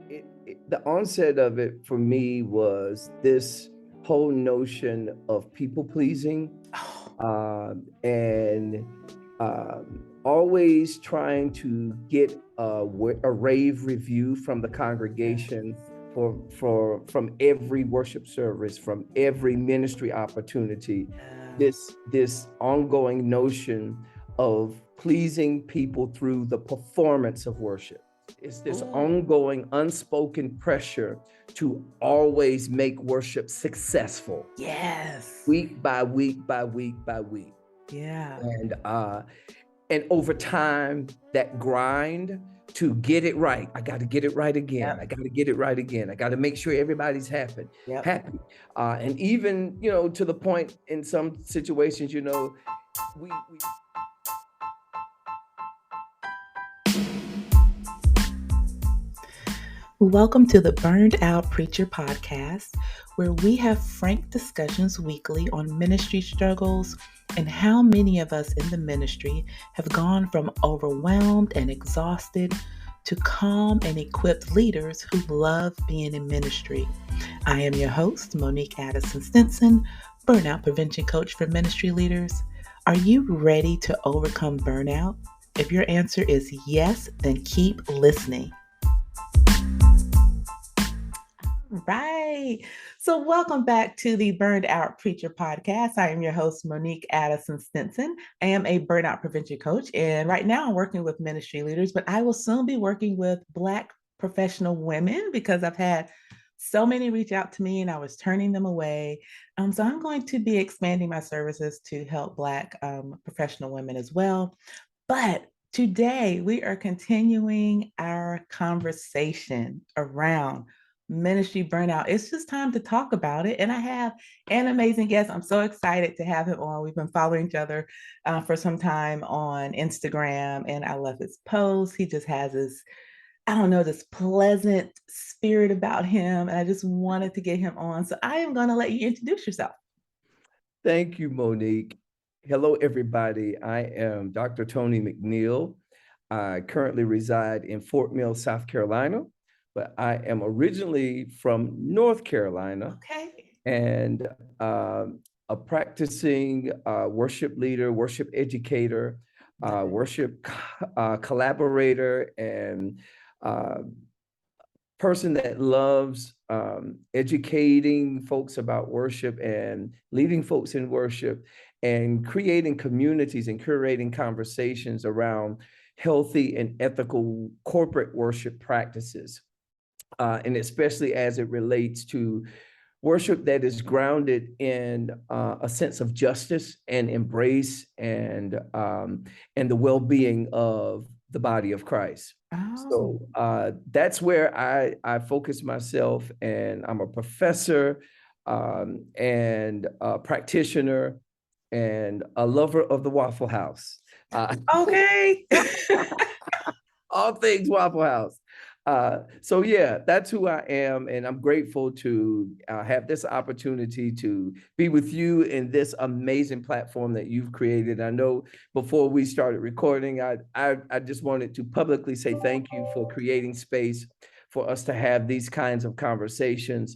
the onset of it for me was this whole notion of people pleasing, and always trying to get a rave review from the congregation from every worship service, from every ministry opportunity. This ongoing notion of pleasing people through the performance of worship. It's this ongoing unspoken pressure to always make worship successful. Yes. Week by week by week by week. Yeah. And over time, that grind to get it right. I got to get it right again. Yep. I got to get it right again. I got to make sure everybody's happy. Yep. And even, to the point in some situations, we Welcome to the Burned Out Preacher podcast, where we have frank discussions weekly on ministry struggles and how many of us in the ministry have gone from overwhelmed and exhausted to calm and equipped leaders who love being in ministry. I am your host, Monique Addison-Stinson, burnout prevention coach for ministry leaders. Are you ready to overcome burnout? If your answer is yes, then keep listening. Right. So welcome back to the Burned Out Preacher podcast. I am your host, Monique Addison-Stinson. I am a burnout prevention coach, and right now I'm working with ministry leaders, but I will soon be working with Black professional women because I've had so many reach out to me and I was turning them away. So I'm going to be expanding my services to help Black professional women as well. But today we are continuing our conversation around ministry burnout. It's just time to talk about it. And I have an amazing guest. I'm so excited to have him on. We've been following each other for some time on Instagram, and I love his posts. He just has this, this pleasant spirit about him. And I just wanted to get him on. So I am going to let you introduce yourself. Thank you, Monique. Hello, everybody. I am Dr. Tony McNeill. I currently reside in Fort Mill, South Carolina, but I am originally from North Carolina. Okay. And a practicing worship leader, worship educator, worship collaborator, and person that loves educating folks about worship and leading folks in worship and creating communities and curating conversations around healthy and ethical corporate worship practices. And especially as it relates to worship that is grounded in a sense of justice and embrace and the well-being of the body of Christ. So that's where I focus myself, and I'm a professor and a practitioner and a lover of the Waffle House. Okay. All things Waffle House. So yeah, that's who I am, and I'm grateful to have this opportunity to be with you in this amazing platform that you've created. I know before we started recording, I just wanted to publicly say thank you for creating space for us to have these kinds of conversations.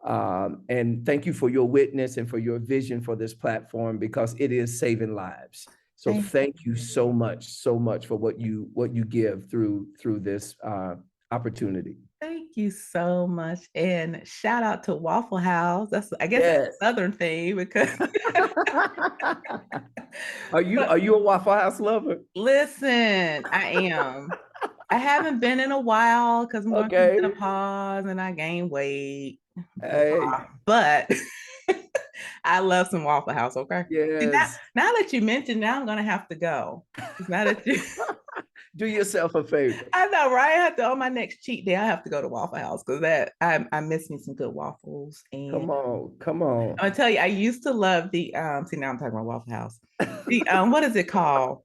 And thank you for your witness and for your vision for this platform, because it is saving lives. So thank you so much for what you give through this opportunation. Thank you so much. And shout out to Waffle House. That's, I guess, yes, that's a Southern thing because Are you a Waffle House lover? Listen, I am. I haven't been in a while because I'm going through menopause and I gained weight. Hey. But I love some Waffle House, okay? Yes. Now that you mentioned, now I'm gonna have to go. Now that you do yourself a favor. I know, right? I have to, on my next cheat day, I have to go to Waffle House because that I miss me some good waffles. And come on. I'm gonna tell you, I used to love the see, now I'm talking about Waffle House. The what is it called?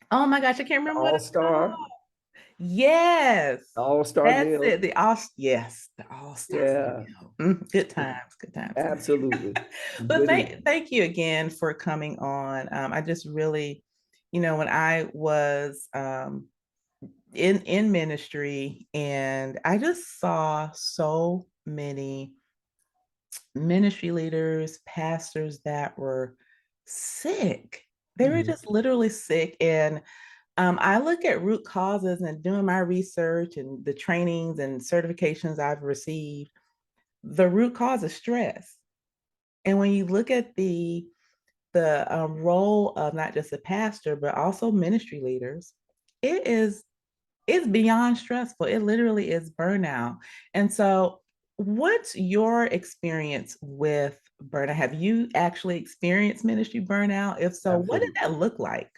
Oh my gosh, I can't remember what it's called. Yes. All-Star meal. That's it. The All-Star. Yeah. Good times. Absolutely. But thank you again for coming on. I just really, when I was in ministry, and I just saw so many ministry leaders, pastors that were sick. They were Mhm. just literally sick. And I look at root causes and doing my research and the trainings and certifications I've received. The root cause is stress. And when you look at the role of not just a pastor but also ministry leaders, it is it's beyond stressful. It literally is burnout. And so, what's your experience with burnout? Have you actually experienced ministry burnout? If so, what did Absolutely. that look like?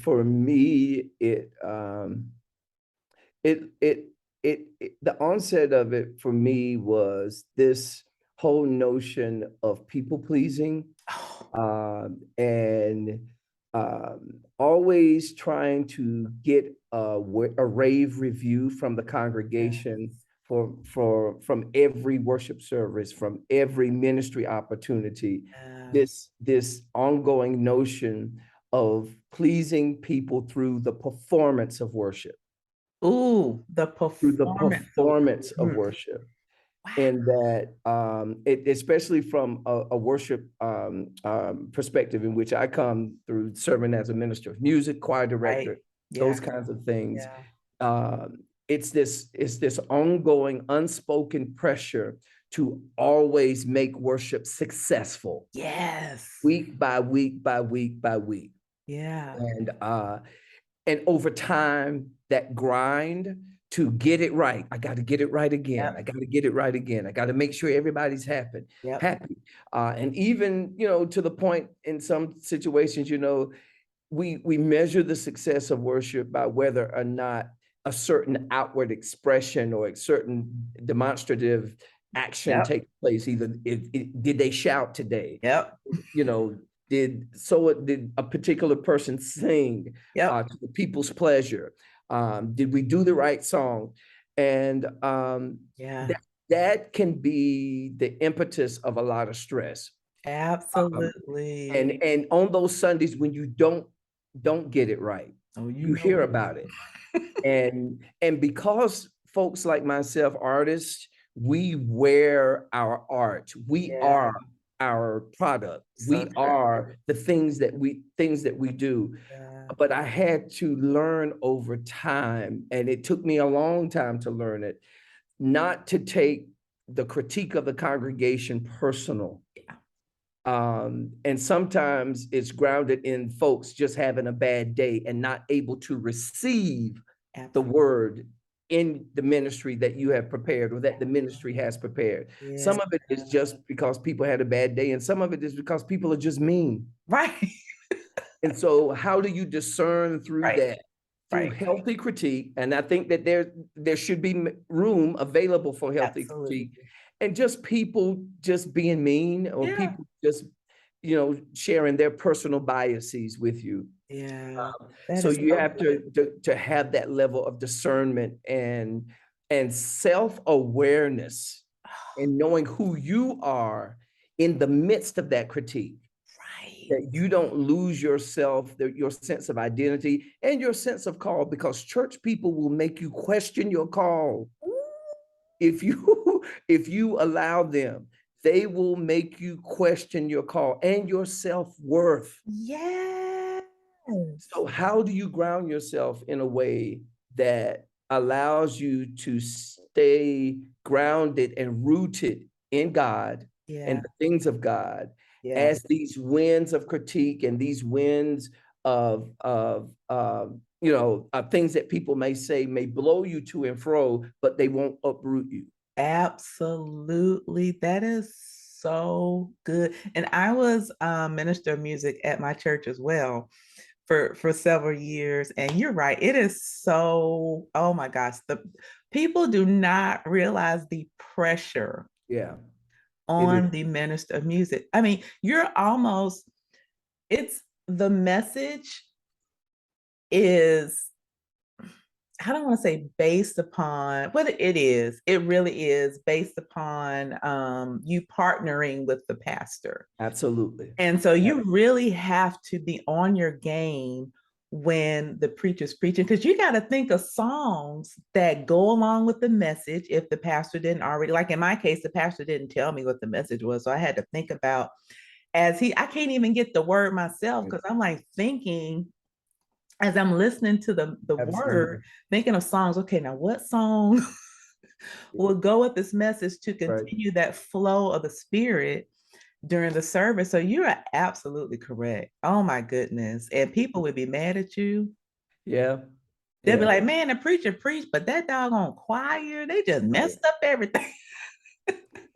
For me, it, it, the onset of it for me was this whole notion of people pleasing, Oh, and always trying to get a rave review from the yes. congregation from every worship service, from every ministry opportunity. Yeah. This ongoing notion of pleasing people through the performance of worship, Ooh, the through the performance of performance of mm, worship. wow. And that especially from a worship perspective, in which I come through serving as a minister of music, choir Right. director, Yeah. those kinds of things. Yeah. It's this ongoing unspoken pressure to always make worship successful, Yes. week by week by week by week. Yeah. And over time, that grind to get it right. I got to get it right again. I Yep. got to get it right again. I got to make sure everybody's happy, Yep. happy. And even, to the point in some situations, we measure the success of worship by whether or not a certain outward expression or a certain demonstrative action Yep. takes place. Either did they shout today? Yep. you know, did a particular person sing Yep. to the people's pleasure? Did we do the right song? And Yeah. that can be the impetus of a lot of stress. Um, and Absolutely. and on those Sundays when you don't get it right, Oh, you you know hear we about it. And because folks like myself, artists, we wear our art. We yeah, are our product. so We true. are the things that we do. Yeah. But I had to learn over time, and it took me a long time to learn it, not to take the critique of the congregation personal. Yeah. And sometimes it's grounded in folks just having a bad day and not able to receive the Absolutely. word in the ministry that you have prepared or that the ministry has prepared. Yeah. Some of it is just because people had a bad day, and some of it is because people are just mean. Right. And so, how do you discern through Right. that? Through Right. healthy critique. And I think that there should be room available for healthy Absolutely. critique, and just people just being mean, or Yeah. people just sharing their personal biases with you. Yeah. That So is you so have good. to have that level of discernment and self-awareness, and knowing who you are in the midst of that critique, Right. that you don't lose yourself, your sense of identity and your sense of call, because church people will make you question your call. Ooh, If you if you allow them, they will make you question your call and your self-worth. yes. So how do you ground yourself in a way that allows you to stay grounded and rooted in God and Yeah. the things of God, Yeah. as these winds of critique and these winds of things that people may say may blow you to and fro, but they won't uproot you. Absolutely. That is so good. And I was minister of music at my church as well for several years. And you're right. It is so, oh my gosh, the people do not realize the pressure Yeah, it is. on the minister of music. I mean, you're almost, it's the message is, I don't want to say based upon, but it is. It really is based upon you partnering with the pastor. Absolutely. And so Yeah. you really have to be on your game when the preacher's preaching, because you got to think of songs that go along with the message if the pastor didn't already, like in my case, the pastor didn't tell me what the message was. So I had to think about I can't even get the word myself because I'm like thinking as I'm listening to the Absolutely. word, thinking of songs. Okay, now what song will go with this message to Right. continue that flow of the spirit during the service? So you are absolutely correct. Oh my goodness. And people would be mad at you. Yeah. They'll be Yeah. like, man, the preacher preached, but that doggone choir, they just Right. messed up everything.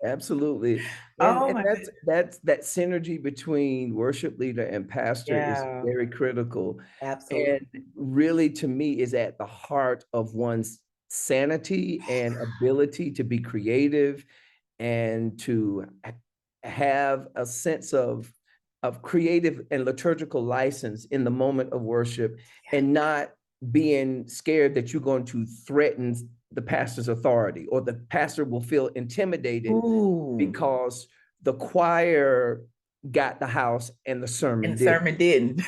Absolutely. And Oh and my that's goodness. that's that synergy between worship leader and pastor is Yeah, very critical. absolutely. And really to me is at the heart of one's sanity and ability to be creative and to have a sense of creative and liturgical license in the moment of worship and not being scared that you're going to threaten the pastor's authority or the pastor will feel intimidated Ooh. because the choir got the house and the And sermon the didn't. sermon didn't.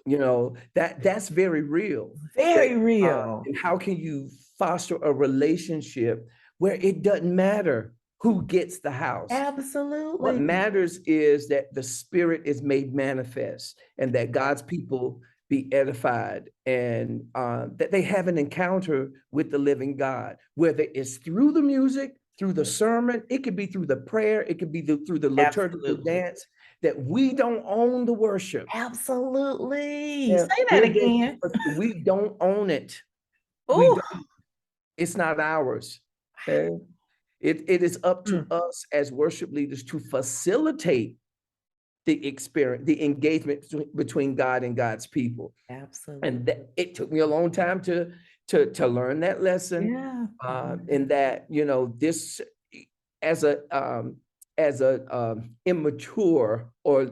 You know, that's very real. That Very real. and how can you foster a relationship where it doesn't matter who gets the house? What Absolutely. matters is that the spirit is made manifest and that God's people be edified and that they have an encounter with the living God, whether it's through the music, through the sermon, it could be through the prayer, it could be through the liturgical Absolutely. dance, that we don't own the worship. Absolutely. Yeah, Say that hear this, again. we don't own it. We Ooh. don't, it's not ours. Okay. It is up to Mm, us as worship leaders to facilitate the experience, the engagement between God and God's people. absolutely. And that, it took me a long time to learn that lesson. Yeah. In that, you know, this as a immature or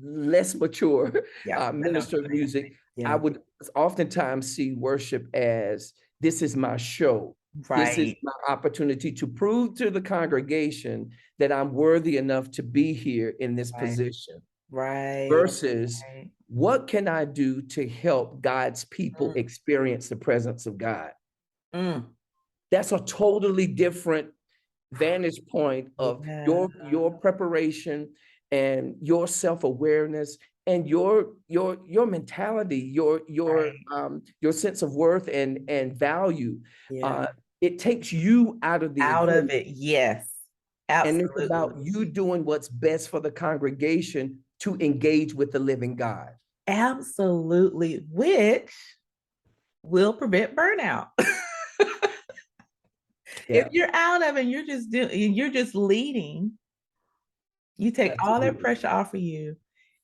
less mature Yeah. I know. minister of music, I Yeah. would oftentimes see worship as this is my show. This is Right. my opportunity to prove to the congregation that I'm worthy enough to be here in this Right. position Right. versus Right. what can I do to help God's people Mm, experience the presence of God? mm. That's a totally different vantage point of Yeah. your preparation and your self-awareness and your mentality, Right. your sense of worth and value. Yeah. Uh, it takes you out of the Out of equation, it. Yes. and it's Absolutely. about you doing what's best for the congregation to engage with the living God. Absolutely. Which will prevent burnout. If Yeah, you're out of it and you're just leading, you take all that absolutely. pressure off of you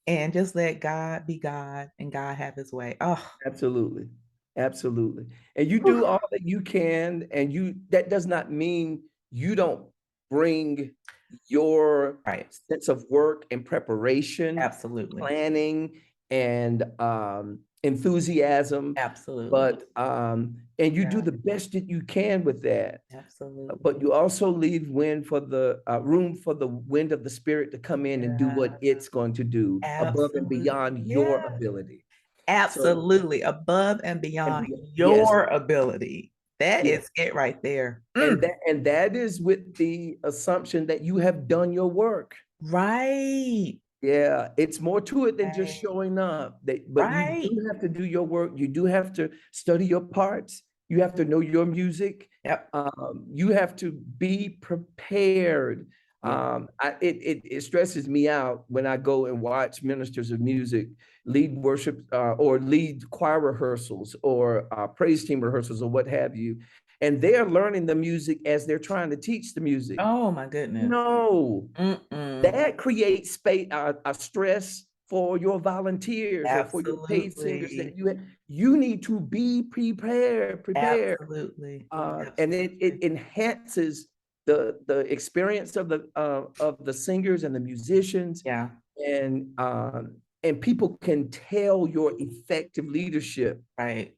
and just let God be God and God have his way. Oh, Absolutely. Absolutely. And you whew. do all that you can, and that does not mean you don't bring your Right. sense of work and preparation, Absolutely. planning, and enthusiasm, Absolutely. but and you do Yeah. the best that you can with that. Absolutely. But you also leave wind for the room for the wind of the spirit to come in and do Yeah. what it's going to do above and Absolutely. beyond your Yeah. ability. So Absolutely. Above and and beyond yes, your ability. That yes. is it right there. And Mm. that is with the assumption that you have done your work. Right. Yeah, it's more to it than just Right. showing up. But you Right. do have to do your work. You do have to study your parts. You have to know your music. Yep. You have to be prepared. Yeah. It stresses me out when I go and watch ministers of music lead worship or lead choir rehearsals or praise team rehearsals or what have you, and they're learning the music as they're trying to teach the music. Oh my goodness. No, Mm-mm. that creates space, a stress for your volunteers or for your paid singers Absolutely. that you need to be prepared, Absolutely. and it Absolutely. enhances the experience of the singers and the musicians, Yeah. and people can tell your effective leadership Right.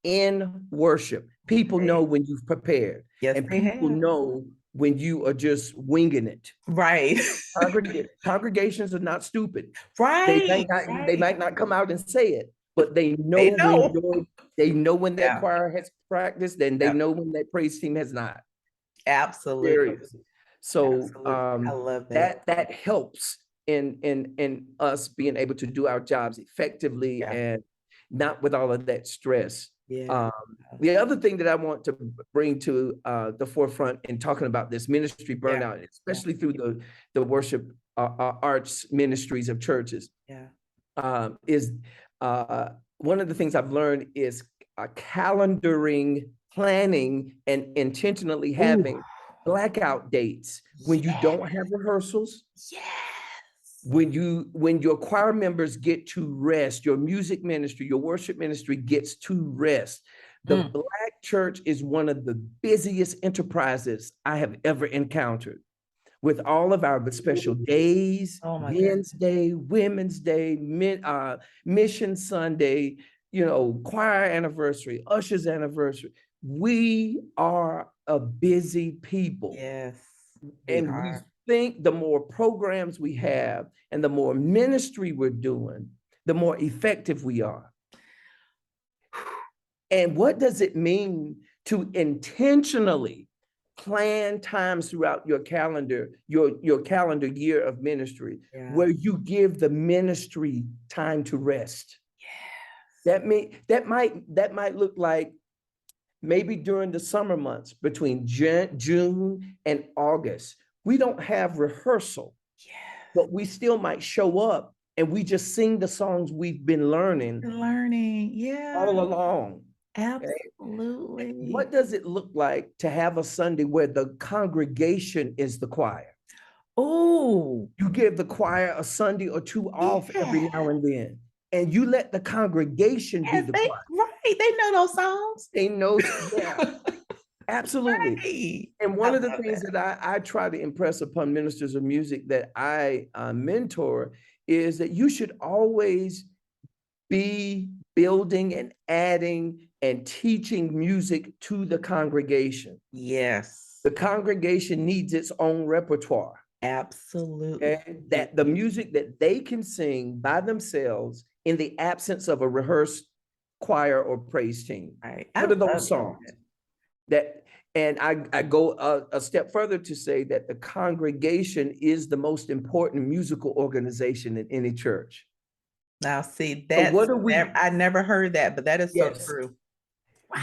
in worship. People know Right. when you've prepared, Yes, and they people have. know when you are just winging it. Right. Congregations are not stupid. Right. They Right. might not come out and say it, but they They know know. when that Yeah, choir has practiced, and they yeah, know when that praise team has not. absolutely. Seriously. So Absolutely. I love that. that helps in us being able to do our jobs effectively Yeah. and not with all of that stress. Yeah. Um, the other thing that I want to bring to the forefront in talking about this ministry Yeah. burnout, Yeah. especially through the worship arts ministries of churches, Yeah. is one of the things I've learned is calendaring, planning, and intentionally Ooh. having blackout dates when you Yeah. don't have rehearsals, Yes. when your choir members get to rest, your music ministry, your worship ministry gets to rest. The Mm. Black church is one of the busiest enterprises I have ever encountered, with all of our special days, Oh my God. Men's Day, Women's Day, Mission Sunday, choir anniversary, ushers anniversary. We are a busy people. Yes, we And we are. think the more programs we have and the more ministry we're doing, the more effective we are. And what does it mean to intentionally plan times throughout your calendar, your calendar year of ministry, Yeah. where you give the ministry time to rest? Yes. That might look like maybe during the summer months between June and August. We don't have rehearsal, Yes. but we still might show up and we just sing the songs we've been learning Learning. Yeah, all along. Okay? absolutely. What does it look like to have a Sunday where the congregation is the choir? Oh, You give the choir a Sunday or two off every yeah. now and then, and you let the congregation be Yes, the they choir. right. They know those songs. They know, yeah, absolutely. Right. And I one of the love things that. that I try to impress upon ministers of music that I mentor is that you should always be building and adding and teaching music to the congregation. Yes, The congregation needs its own repertoire. absolutely. Okay? That the music that they can sing by themselves in the absence of a rehearsed choir or praise team. Right. I What are love those songs? That and I go a step further to say that the congregation is the most important musical organization in any church. now, see, So what are I never heard that, but that is so yes, true.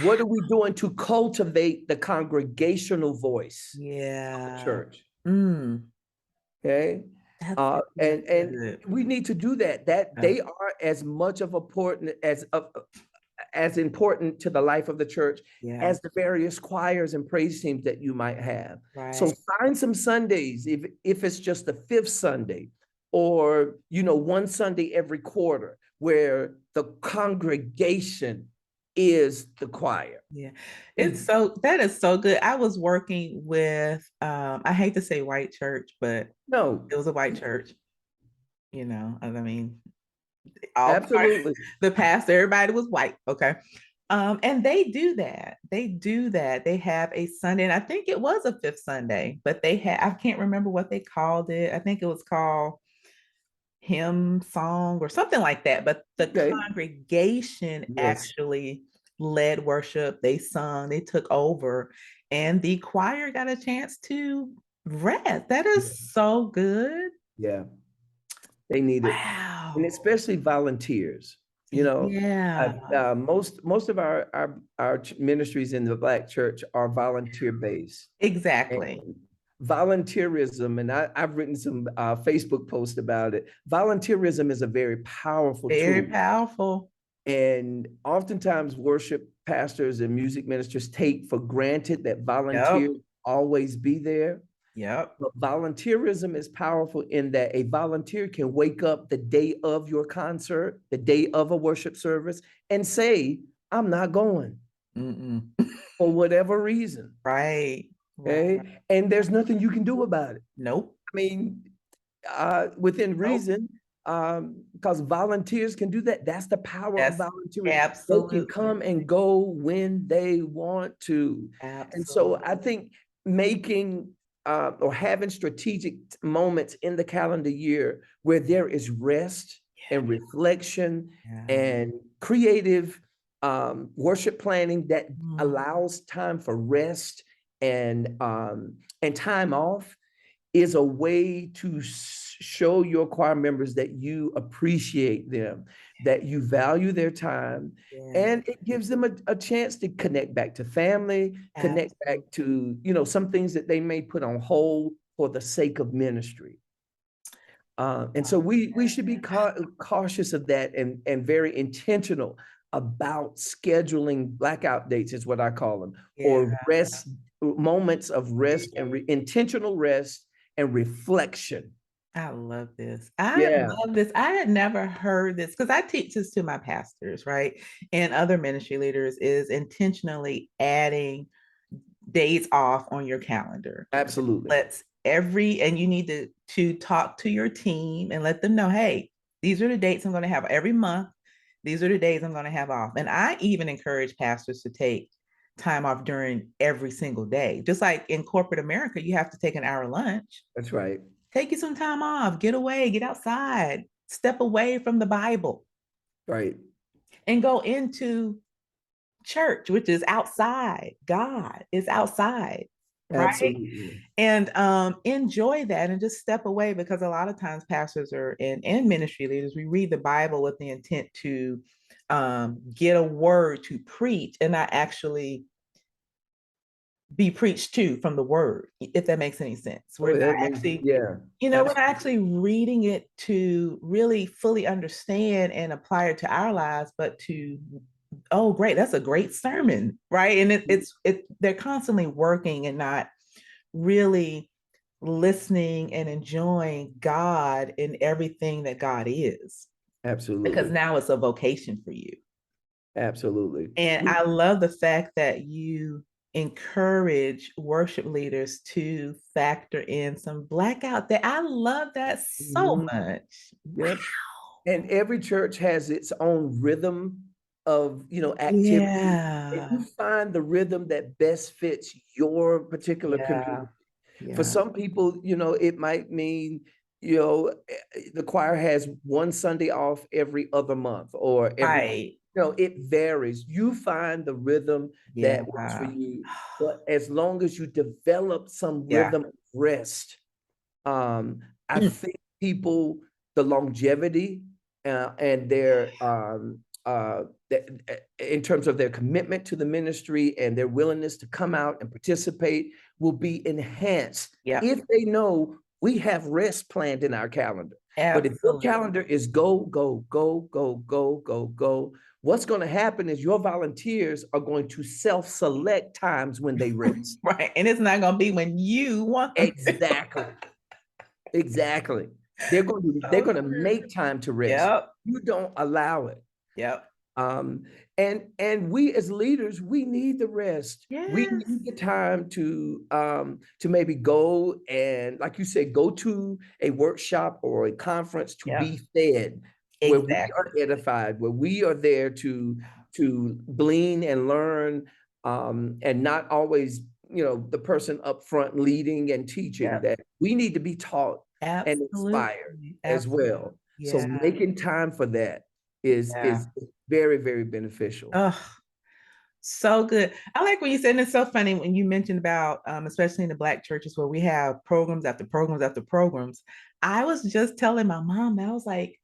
what are we doing to cultivate the congregational voice of the Yeah. church? Mm, Okay. that's And good. we need to do that. That Yeah. they are as much of important as important to the life of the church Yeah. as the various choirs and praise teams that you might have. So Right. find some Sundays, if it's just the fifth Sunday, or one Sunday every quarter, where the congregation is the choir. Yeah. And That is so good. I was working with I hate to say white church, but no, it was a white church, I mean, all absolutely. the pastor, everybody was white. Okay. And they do that. They do that. They have a Sunday, and I think it was a fifth Sunday, but I can't remember what they called it. I think it was called hymn song or something like that. But the Okay. congregation Yes. actually led worship. They sung, they took over, and the choir got a chance to rest. That Yeah. is so good. Yeah. They need it. And Wow. especially volunteers. You know, Yeah, most of our ministries in the Black church are volunteer based. And exactly. volunteerism, and I've written some Facebook posts about it. Volunteerism is a very powerful Very tool. powerful. And oftentimes worship pastors and music ministers take for granted that Yep. volunteers always be there. Yep. But volunteerism is powerful in that a volunteer can wake up the day of your concert, the day of a worship service, and say, I'm not going Mm-mm. for whatever reason. Right. Right. Okay. And there's nothing you can do about it. Nope. I mean, within Nope. reason, because volunteers can do that. That's the power of That's volunteering. They can absolutely. come and go when they want to. And so I Absolutely. think making or having strategic moments in the calendar year where there is rest Yeah. and reflection Yeah. and creative worship planning that Mm. allows time for rest and time off is a way to show your choir members that you appreciate them, that you value their time, Yeah, and it gives them a chance to connect back to family, connect back absolutely. to, some things that they may put on hold for the sake of ministry. And so we should be cautious of that and very intentional about scheduling blackout dates, is what I call them, Yeah, or rest moments of rest and intentional rest and reflection. I love this. I Yeah, love this. I had never heard this because I teach this to my pastors, right? And other ministry leaders is intentionally adding days off on your calendar. absolutely. Let's and you need to talk to your team and let them know, hey, these are the dates I'm going to have every month. These are the days I'm going to have off. And I even encourage pastors to take time off during every single day. Just like in corporate America, you have to take an hour lunch. That's right. Take you some time off, get away, get outside, step away from the Bible Right. and go into church, which is outside. God is outside, right? Absolutely. And enjoy that and just step away, because a lot of times pastors are and ministry leaders, we read the Bible with the intent to get a word to preach and not actually be preached to from the word, if that makes any sense. We're Oh, not that makes, actually, yeah, we're not absolutely. actually reading it to really fully understand and apply it to our lives, but to, oh, great, that's a great sermon, right? And they're constantly working and not really listening and enjoying God in everything that God is, because Absolutely. now it's a vocation for you. Absolutely. And I love the fact that you encourage worship leaders to factor in some blackout there. I love that so Mhm. much. Yep. And every church has its own rhythm of, activity. And Yeah. you find the rhythm that best fits your particular Yeah. community. For Yeah. some people, it might mean, the choir has one Sunday off every other month or every, Right. it varies. You find the rhythm Yeah. that works for you. But as long as you develop some Yeah. rhythm of rest, I Mm. think people, the longevity and their in terms of their commitment to the ministry and their willingness to come out and participate will be enhanced Yeah. if they know we have rest planned in our calendar. But if your Absolutely. calendar is go, go, go, go, go, go, go, what's going to happen is your volunteers are going to self-select times when they rest. Right. And it's not going to be when you want them to. Exactly. Exactly. They're So going to true. make time to rest. Yep. You don't allow it. Yep. Um, and we as leaders, we need the rest. We Yes. need the time to maybe go and, like you said, go to a workshop or a conference to Yep. be fed, where we Exactly. are edified, where we are there to glean and learn, and not always, the person up front leading and teaching. Yep. That we need to be taught and inspired Absolutely. as Absolutely. well. So Yeah. making time for that is Yeah. very, very beneficial. Oh, so good. I like what you said. And it's so funny when you mentioned about, especially in the Black churches where we have programs after programs after programs. I was just telling my mom that I was like,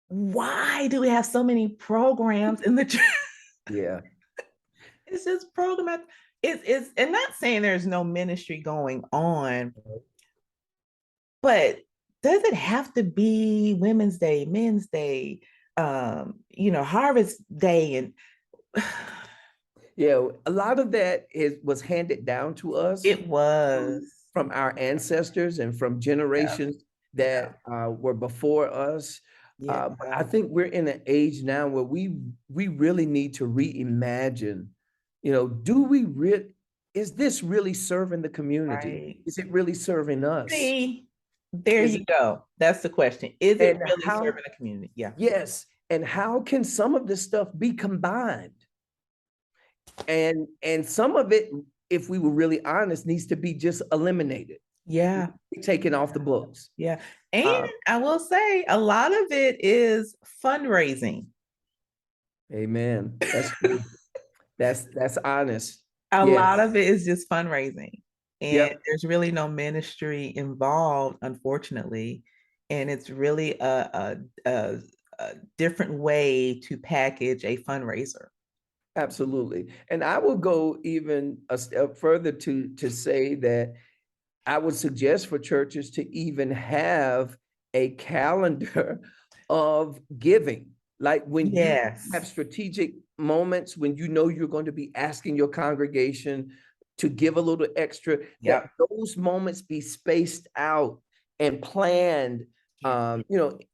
why do we have so many programs in the church? Yeah. It's just program after, it's and not saying there's no ministry going on, but does it have to be Women's Day, Men's Day, Harvest Day, and Yeah, a lot of that was handed down to us it was, from our ancestors and from yeah, generations yeah, that were before us. yeah, But I think we're in an age now where we really need to reimagine. Do we really? Is this really serving the community? right. Is it really serving us? See, there Is you it, go. That's the question. Is it and really how? serving the community? Yeah. Yes, and how can some of this stuff be combined? And some of it, if we were really honest, needs to be just eliminated, Yeah. taken off the books. Yeah. And Uh, I will say a lot of it is fundraising. Amen. That's true. That's honest. A lot Yes. of it is just fundraising, and Yep. there's really no ministry involved, unfortunately. And it's really a different way to package a fundraiser. Absolutely. And I will go even a step further to say that I would suggest for churches to even have a calendar of giving. Like when you have Yes. strategic moments when you know you're going to be asking your congregation to give a little extra, that Yep. those moments be spaced out and planned, Yeah.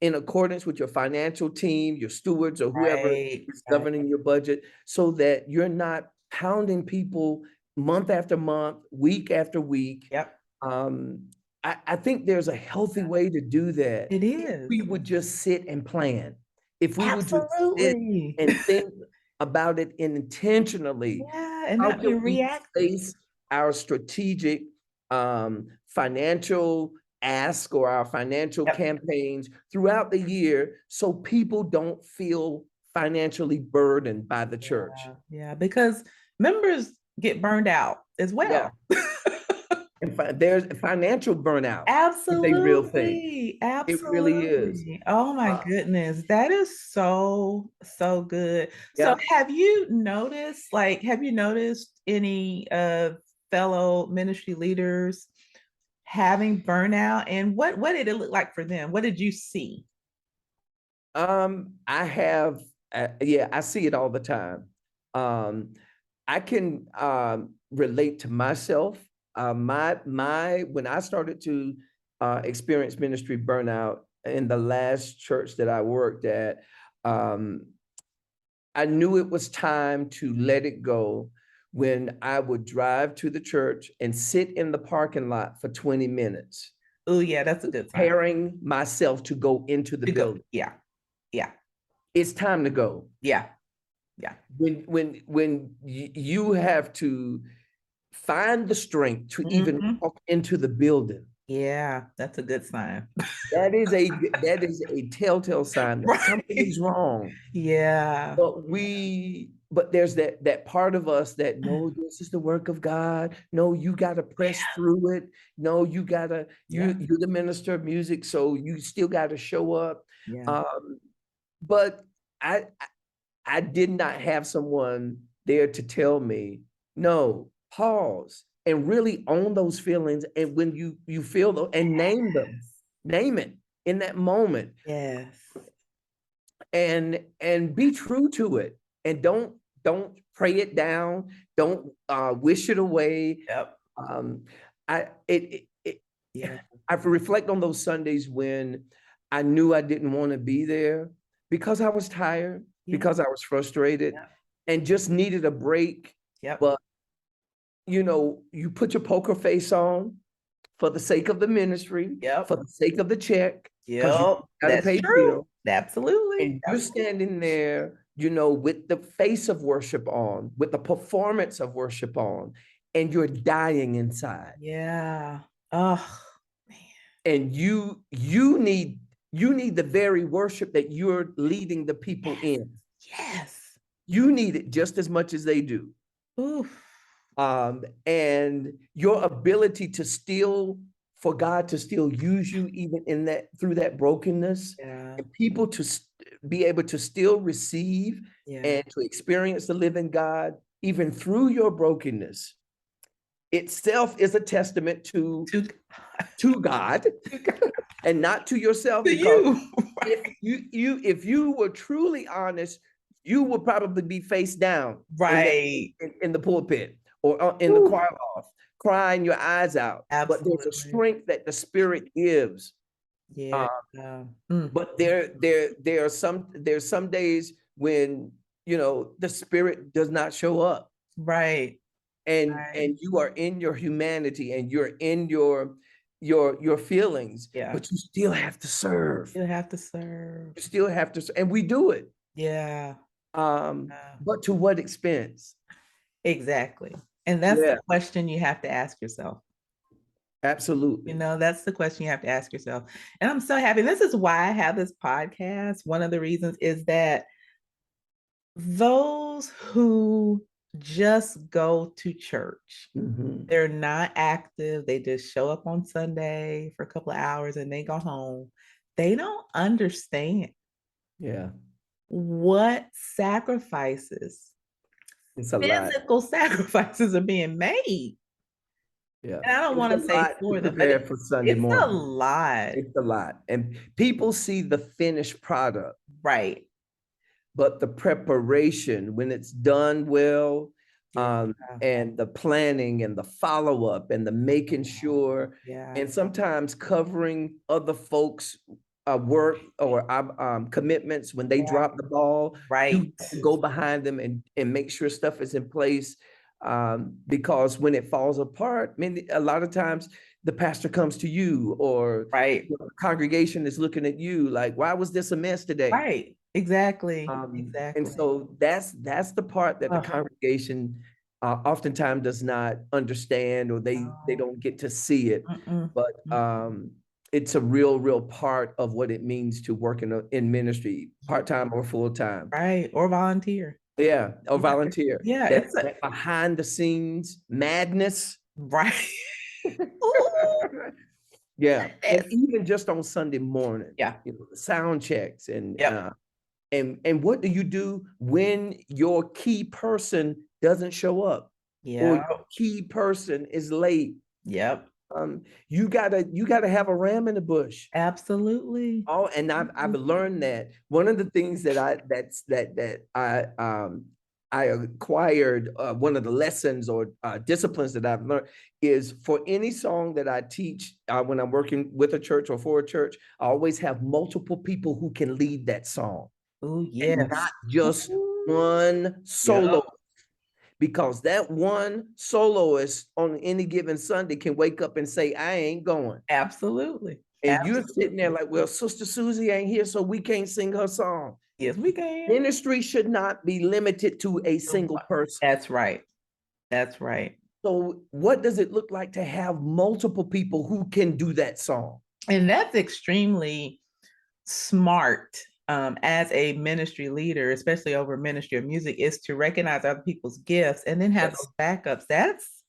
in accordance with your financial team, your stewards, or whoever Right. is Right. governing your budget, so that you're not pounding people month after month, week after week. Yep. um, I think there's a healthy way to do that It if is. we would just sit and plan. If we would just sit Absolutely. and think about it intentionally, Yeah. And how not be can we reactive. space our strategic financial ask or our financial Yep. campaigns throughout the year so people don't feel financially burdened by the church? Yeah. Yeah. Because members get burned out as Yeah. well. And there's financial burnout is a real thing. Absolutely. It really is. Absolutely. Oh my Uh, goodness. That is so, so good. So yeah. have you noticed any fellow ministry leaders having burnout, and what did it look like for them? What did you see? I have, yeah, I see it all the time. Um, I can relate to myself. When I started to experience ministry burnout in the last church that I worked at, um, I knew it was time to let it go when I would drive to the church and sit in the parking lot for 20 minutes, Oh yeah, that's a good sign. preparing myself to go into the To go. building. Yeah. Yeah. It's time to go. Yeah. Yeah. When you have to find the strength to even Mhm. walk into the building, Yeah, that's a good sign. that is a telltale sign that something Right. is wrong. Yeah. But there's that part of us that, no, this is the work of God. No, you gotta press Yeah. through it. No, you gotta, Yeah. you're the minister of music, so you still gotta show up. Yeah. Um, but I did not have someone there to tell me, no, pause and really own those feelings. And when you feel them and name them, name it in that moment, Yes. and be true to it. And don't pray it down. Don't wish it away. Yep. Um, I it Yeah. I reflect on those Sundays when I knew I didn't want to be there because I was tired, Yeah. because I was frustrated, Yep. and just needed a break. Yep. But you put your poker face on for the sake of the ministry, Yep. for the sake of the check, because you Yep. got to That's pay the true. bill. Absolutely. And you're standing there, with the face of worship on, with the performance of worship on, and you're dying inside. Yeah. Oh, man. And you need the very worship that you're leading the people Yes. in. Yes. You need it just as much as they do. Oof. And your ability to still, for God to still use you even in that, through that brokenness, Yeah. and people to be able to still receive Yeah. and to experience the living God even through your brokenness itself is a testament to To, to God and not to yourself. to Because you. if you were truly honest, you would probably be face down in that Right. in the pulpit or in the Oof. choir loft, crying your eyes out. But there's a Absolutely. strength that the Spirit gives. Yeah. Uh, Mm. but there's some days when the Spirit does not show up, Right. and Right. and you are in your humanity and you're in your feelings, Yeah. but you still have to serve. You have to serve. You still have to, and we do it. Yeah. Um, Yeah. but to what expense? Exactly. And that's the Yeah, question you have to ask yourself. absolutely. That's the question you have to ask yourself. And I'm so happy. This is why I have this podcast. One of the reasons is that Those who just go to church. Mhm. They're not active. They just show up on Sunday for a couple of hours and they go home. They don't understand Yeah, what sacrifices, it's a lot. physical sacrifices are being made. Yeah, And I don't it's want a to say lot to for them, but prepare for Sunday it's a morning. lot. It's a lot. And people see the finished product, Right. but the preparation, when it's done well, Yeah. and the planning and the follow-up and the making sure, Yeah. and sometimes covering other folks' work or commitments when they Yeah. drop the ball, you Right. have to go behind them and make sure stuff is in place. Because when it falls apart, I mean, a lot of times the pastor comes to you or Right. the congregation is looking at you like, why was this a mess today? Right. Exactly. And Exactly. so that's the part that the Oh, congregation oftentimes does not understand, or they no. don't get to see it. Mm-mm. But Mm. it's a real part of what it means to work in ministry, part-time or full-time. Right. Or volunteer. Yeah, or Yeah. volunteer. Yeah. That, It's a that behind the scenes madness. right. Ooh, Yeah, and goodness. even just on Sunday morning, Yeah. the sound checks Yep. and what do you do when your key person doesn't show up or Yeah. your key person is late? Yep. You gotta have a ram in the bush. Absolutely. Oh, and I've learned that one of the things that I acquired, one of the lessons or disciplines that I've learned is for any song that I teach when I'm working with a church or for a church, I always have multiple people who can lead that song Oh, and yes. not just Ooh. one Yep. solo, because that one soloist on any given Sunday can wake up and say, I ain't going. Absolutely. And you're sitting there Absolutely. like, well, Sister Susie ain't here, so we can't sing her song. Yes, we can. Ministry should not be limited to a single person. That's right. That's right. So what does it look like to have multiple people who can do that song? And that's extremely smart as a ministry leader, especially over ministry of music, is to recognize other people's gifts and then have Yes. those backups. That's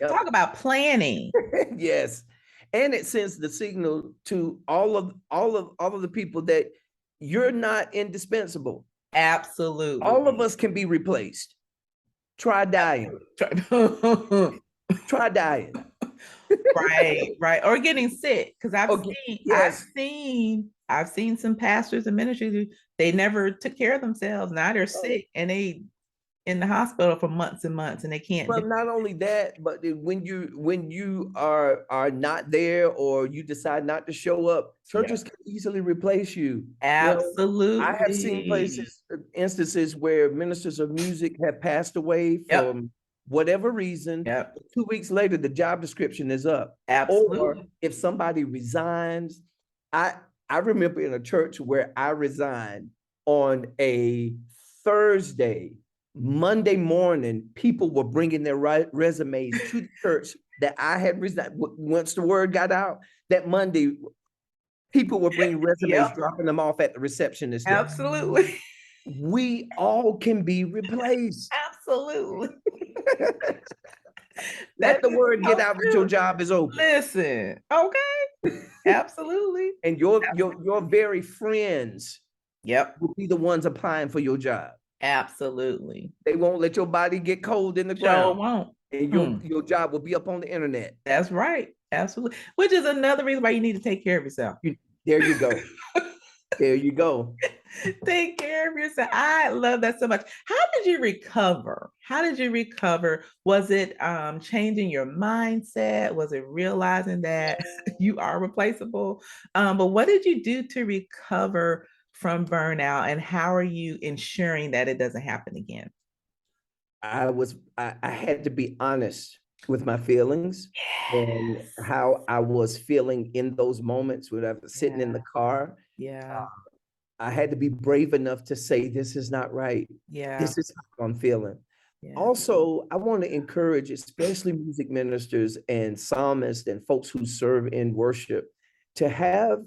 Yep. talk about planning. Yes. And it sends the signal to all of the people that you're not indispensable. Absolutely. All of us can be replaced. Try dying. Try dying. Right, right. Or getting sick. Because Okay. Yes. I've seen some pastors and ministries who they never took care of themselves. Now they're Oh, sick and they in the hospital for months and months and they can't well, do not only that, but when you are not there or you decide not to show up, yeah. churches can easily replace you. I have seen Absolutely. places, instances where ministers of music have passed away Yep. from whatever reason. Yep. 2 weeks later, the job description is up. Or Absolutely. if somebody resigns, I I remember in a church where I resigned on a Thursday. Monday morning, people were bringing their resumes to the church that I had resigned. Once the word got out that Monday, people were bringing resumes, Yep. dropping them off at the receptionist desk. Absolutely. We all can be replaced. Absolutely. Let That the is word get so out that your true. job is open. Listen, okay. Absolutely. And your very friends Yep. will be the ones applying for your job. Absolutely. They won't let your body get cold in the Sure ground. won't. And your, Hmm. your job will be up on the internet. That's right. Absolutely. Which is another reason why you need to take care of yourself. There you go. There you go. Take care of yourself. I love that so much. How did you recover? How did you recover? Was it changing your mindset? Was it realizing that you are replaceable? But what did you do to recover from burnout, and how are you ensuring that it doesn't happen again? I had to be honest with my feelings and Yes. how I was feeling in those moments when I was sitting in Yeah. the car. Yeah. I had to be brave enough to say, this is not right. Yeah. This is how I'm feeling. Yeah. Also, I want to encourage, especially music ministers and psalmists and folks who serve in worship, to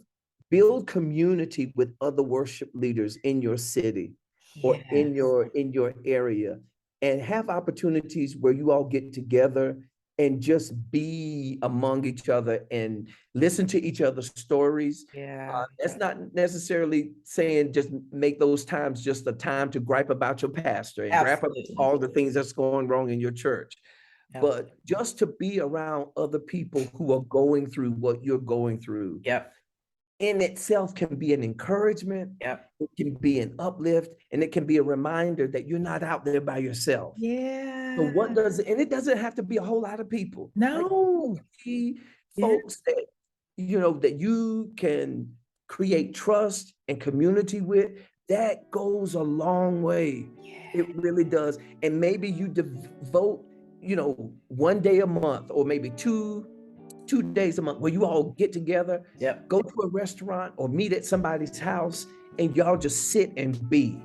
build community with other worship leaders in your city. or in Yes. your area, and have opportunities where you all get together and just be among each other and listen to each other's stories. Yeah. That's not necessarily saying just make those times just a time to gripe about your pastor and gripe about Absolutely. all the things that's going wrong in your church, but Absolutely. just to be around other people who are going through what you're going through Yep. in itself can be an encouragement, Yep. it can be an uplift, and it can be a reminder that you're not out there by yourself. So Yeah. what does it, and it doesn't have to be a whole lot of people. Like No. see Yeah. folks that that you can create trust and community with, that goes a long way. Yeah. It really does. And maybe you devote, one day a month or maybe two days a month where you all get together, Yep. go to a restaurant or meet at somebody's house, and y'all just sit and be.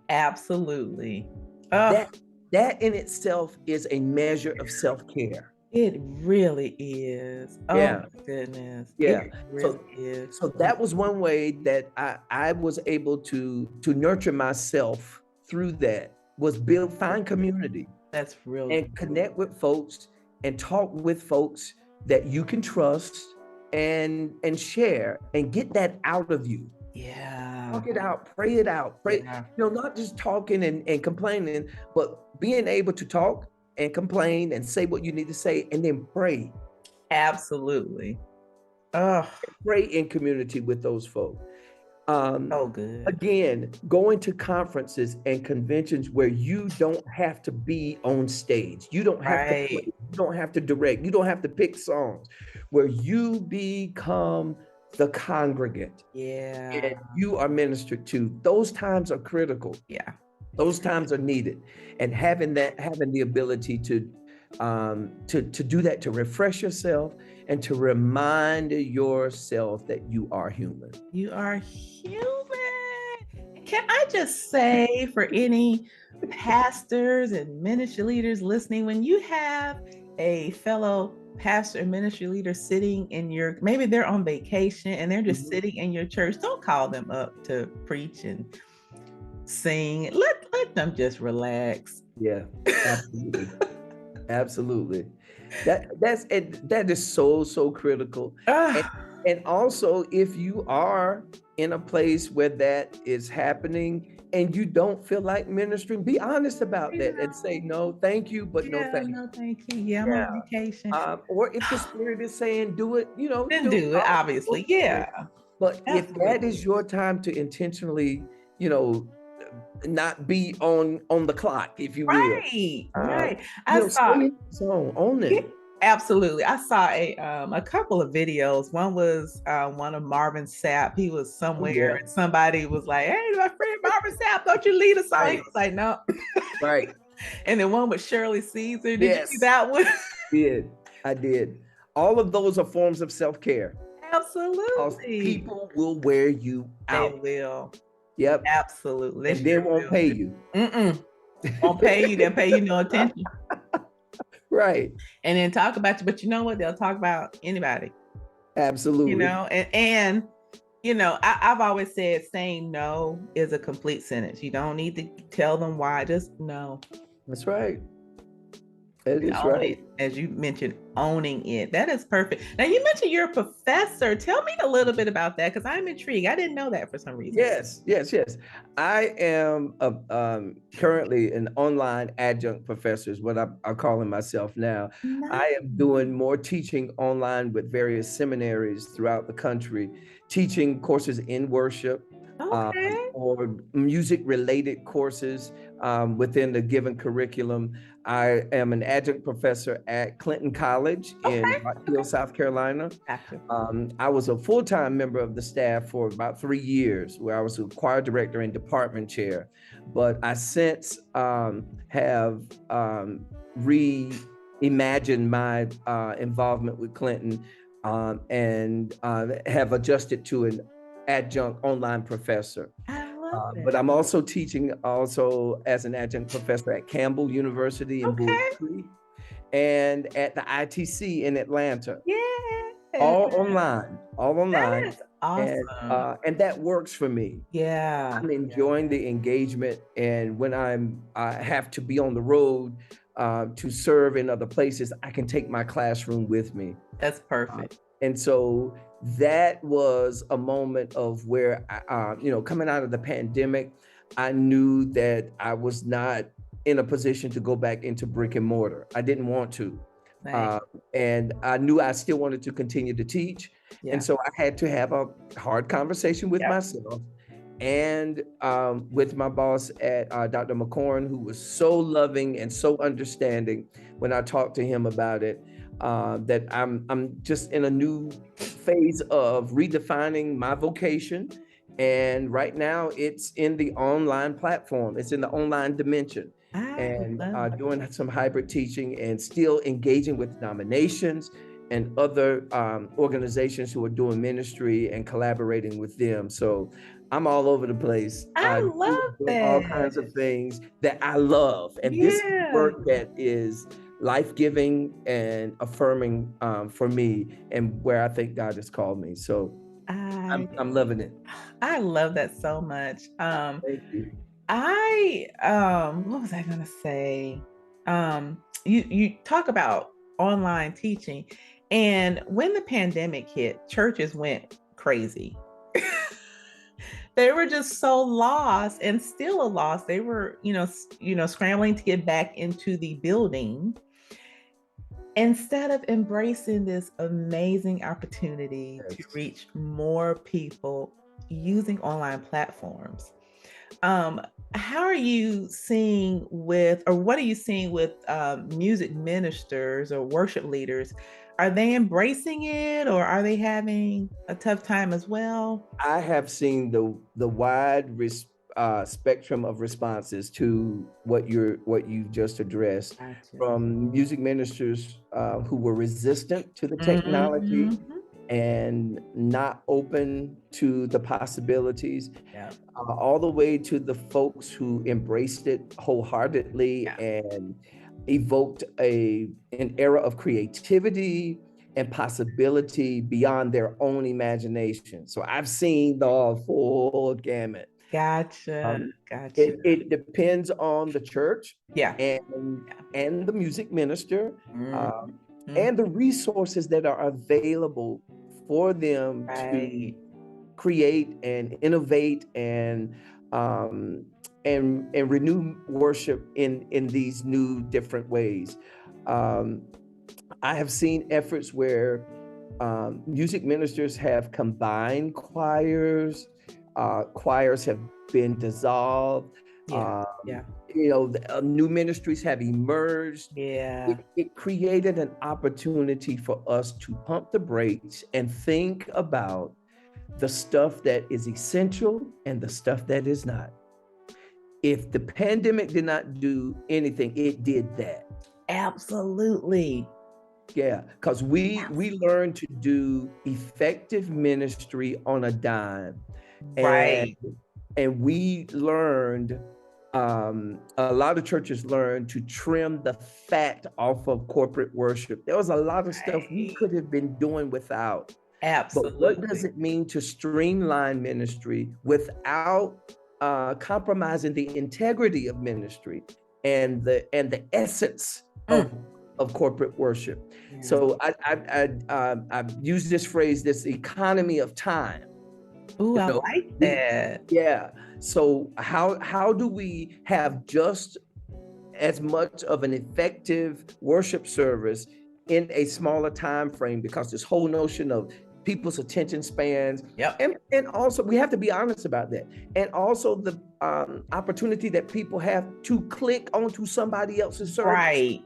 Absolutely. Oh, That in itself is a measure of self-care. it really is. Oh Yeah. my goodness. It Yeah. really So is. so that was one way that I was able to nurture myself through that, was find community That's real and good. connect with folks and talk with folks that you can trust and share and get that out of you. Yeah. Talk it out, pray it out, pray, Yeah. not just talking and complaining, but being able to talk and complain and say what you need to say and then pray. Absolutely. Oh, Pray in community with those folks. Um, so good. Again, going to conferences and conventions where you don't have to be on stage, you don't have to play, Right. you don't have to direct, you don't have to pick songs, where you become the congregant Yeah. and you are ministered to. Those times are critical. Yeah. Those times are needed, and having the ability to do that, to refresh yourself and to remind yourself that you are human. You are human. Can I just say for any pastors and ministry leaders listening, when you have a fellow pastor and ministry leader sitting in your, maybe they're on vacation and they're just Mhm. sitting in your church, don't call them up to preach and sing. Let them just relax. Yeah, absolutely. Absolutely. That is so critical. And Ah, and also, if you are in a place where that is happening and you don't feel like ministering, be honest about you that and say know, no, thank you, but no yeah, thank you. no, thank you. Yeah, I'm Yeah. on vacation. Or if the spirit is saying do it, Then do it. do it, obviously. Yeah, But if that is absolutely. your time to intentionally, you know, not be on the clock, if you will, Right, right. I stay saw in the zone, own yeah, it. absolutely. I saw a couple of videos. One was one of Marvin Sapp. He was Oh somewhere yeah, and somebody was like, "Hey, my friend Marvin Sapp, don't you lead a song?" He right, was like, "No." right. And then one with Shirley Caesar. Did you see Yes, that one? did. I did. All of those are forms of self-care. Because Absolutely. people will wear you They out. will. Yep. Absolutely. They And they sure won't will. pay you. Mm-mm. Won't pay you. They'll pay you no attention. Right. And then talk about you. But you know what? They'll talk about anybody. Absolutely. And I've always said saying no is a complete sentence. You don't need to tell them why, just no. That's right. That is Own it, right. as you mentioned, owning it. That is perfect. Now you mentioned you're a professor. Tell me a little bit about that because I'm intrigued. I didn't know that for some reason. Yes. I am currently an online adjunct professor, is what I'm calling myself now. I am Nice. doing more teaching online with various seminaries throughout the country, teaching courses in worship, Okay. or music-related courses within the given curriculum. I am an adjunct professor at Clinton College in Okay. Rock Hill, Okay. South Carolina. Gotcha. I was a full-time member of the staff for about 3 years, where I was a choir director and department chair. But I since have reimagined my involvement with Clinton, and have adjusted to an adjunct online professor. I love But it. I'm also teaching also as an adjunct professor at Campbell University in Bull Okay. Creek and at the ITC in Atlanta. Yeah. All online, all That online. is Awesome. And that works for me. Yeah. I'm enjoying the engagement, and when I have to be on the road to serve in other places, I can take my classroom with me. That's Uh, perfect. and so that was a moment of where, coming out of the pandemic, I knew that I was not in a position to go back into brick and mortar. I didn't want to. Thank. Uh, and I knew I still wanted to continue to teach. And Yeah. so I had to have a hard conversation with Yep. myself and with my boss at Dr. McCorn, who was so loving and so understanding when I talked to him about it, that I'm just in a new phase of redefining my vocation. And right now it's in the online platform, it's in the online dimension, I and love it. doing some hybrid teaching and still engaging with denominations and other organizations who are doing ministry and collaborating with them. So I'm all over the place, I love doing all kinds that. of things that I love. And this is Yeah. work that is life-giving and affirming for me, and where I think God has called me. So I I'm loving it. I love that so much. Thank you. What was I gonna say? You talk about online teaching, and when the pandemic hit, churches went crazy. They were just so lost and still a loss. They were, scrambling to get back into the building instead of embracing this amazing opportunity to Yes. reach more people using online platforms. Um, how are you seeing with, or what are you seeing with music ministers or worship leaders? Are they embracing it, or are they having a tough time as well? I have seen the wide spectrum of responses to what you just addressed, Gotcha. from music ministers who were resistant to the technology Mhm. and not open to the possibilities, Yeah. all the way to the folks who embraced it wholeheartedly Yeah. and evoked an era of creativity and possibility beyond their own imagination. So I've seen the full gamut. Gotcha. Um, Gotcha. it depends on the church Yeah. and Yeah. and the music minister, Mhm. and the resources that are available for them to Right. create and innovate um, and renew worship in these new different ways. Um, I have seen efforts where music ministers have combined choirs. Choirs have been dissolved. Yeah. Um, Yeah. New ministries have emerged. Yeah. It created an opportunity for us to pump the brakes and think about the stuff that is essential and the stuff that is not. If the pandemic did not do anything, it did that. Absolutely. Yeah, because we learned to do effective ministry on a dime, and Right. we learned, a lot of churches learned to trim the fat off of corporate worship. There was a lot of stuff we Right. could have been doing without. But what does Absolutely. it mean to streamline ministry without compromising the integrity of ministry and the essence Mm. of corporate worship? Yeah. So I've used this phrase, this economy of time. Ooh, You I know, like we that. yeah. So how do we have just as much of an effective worship service in a smaller time frame, because this whole notion of people's attention spans, Yep. and also we have to be honest about that, and also the opportunity that people have to click onto somebody else's service Right.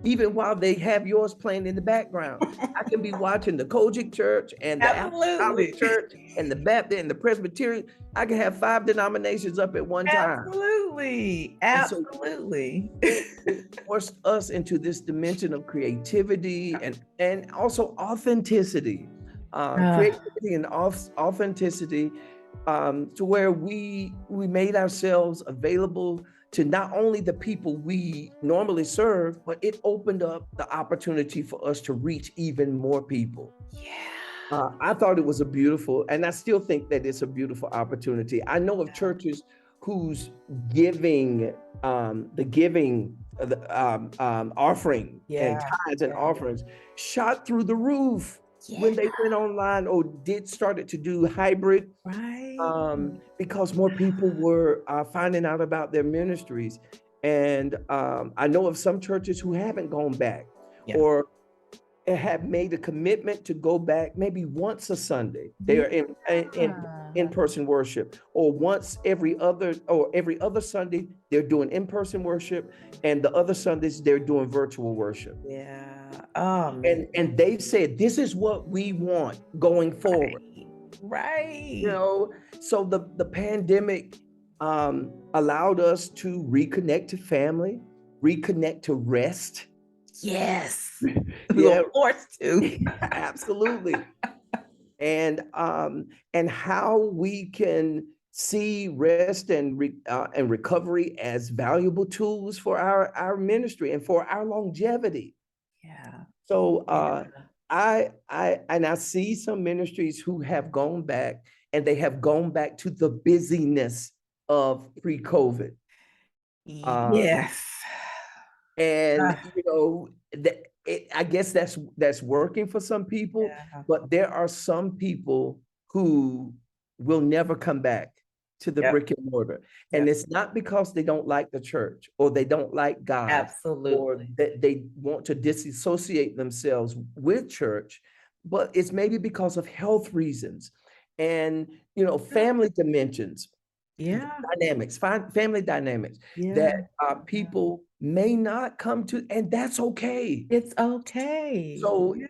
even while they have yours playing in the background. I can be watching the Kojic Church and the Apostolic Absolutely. Church and the Baptist and the Presbyterian. I can have 5 denominations up at one time. Absolutely. And so Absolutely. it forced us into this dimension of creativity and also authenticity, Ah, creativity and authenticity, to where we made ourselves available to not only the people we normally serve, but it opened up the opportunity for us to reach even more people. yeah. I thought it was a beautiful, and I still think that it's a beautiful opportunity. I know of Yeah. churches whose giving, the giving, the offering and Yeah. tithes and Yeah. offerings shot through the roof Yeah. when they went online or did started to do hybrid, Right. because more people were finding out about their ministries. And I know of some churches who haven't gone back Yeah. or have made a commitment to go back maybe once a Sunday. They Yeah. are in person worship, or once every other Sunday they're doing in person worship, and the other Sundays they're doing virtual worship. Yeah. Oh man. And they've said this is what we want going forward. Right. You Right. know, so the pandemic allowed us to reconnect to family, reconnect to rest. Yes. We were Yeah, forced to. absolutely. And how we can see rest and recovery as valuable tools for our ministry and for our longevity. Yeah. So Yeah. I see some ministries who have gone back, and they have gone back to the busyness of pre-COVID. Um, Yes. and Ah, I guess that's working for some people, yeah. but there are some people who will never come back to the Yep. brick and mortar. And Yep. it's not because they don't like the church or they don't like God or Absolutely. that they want to disassociate themselves with church, but it's maybe because of health reasons and Yeah. family dimensions, Yeah. dynamics, family dynamics Yeah. that people may not come to, and that's okay. It's okay. So Yeah.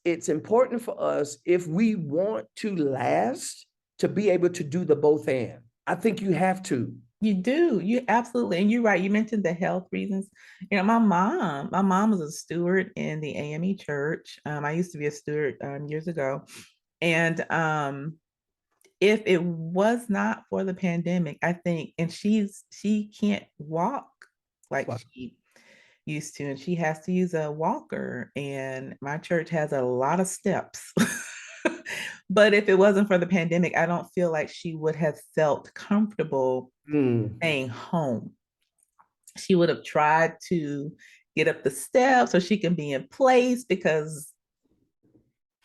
it's important for us, if we want to last, to be able to do the both and. I think you have to. You do. You absolutely. And you're right. You mentioned the health reasons. My mom was a steward in the AME church. I used to be a steward years ago. And if it was not for the pandemic, I think, and she can't walk like Wow. she used to, and she has to use a walker. And my church has a lot of steps. But if it wasn't for the pandemic, I don't feel like she would have felt comfortable Mm. staying home. She would have tried to get up the steps so she can be in place because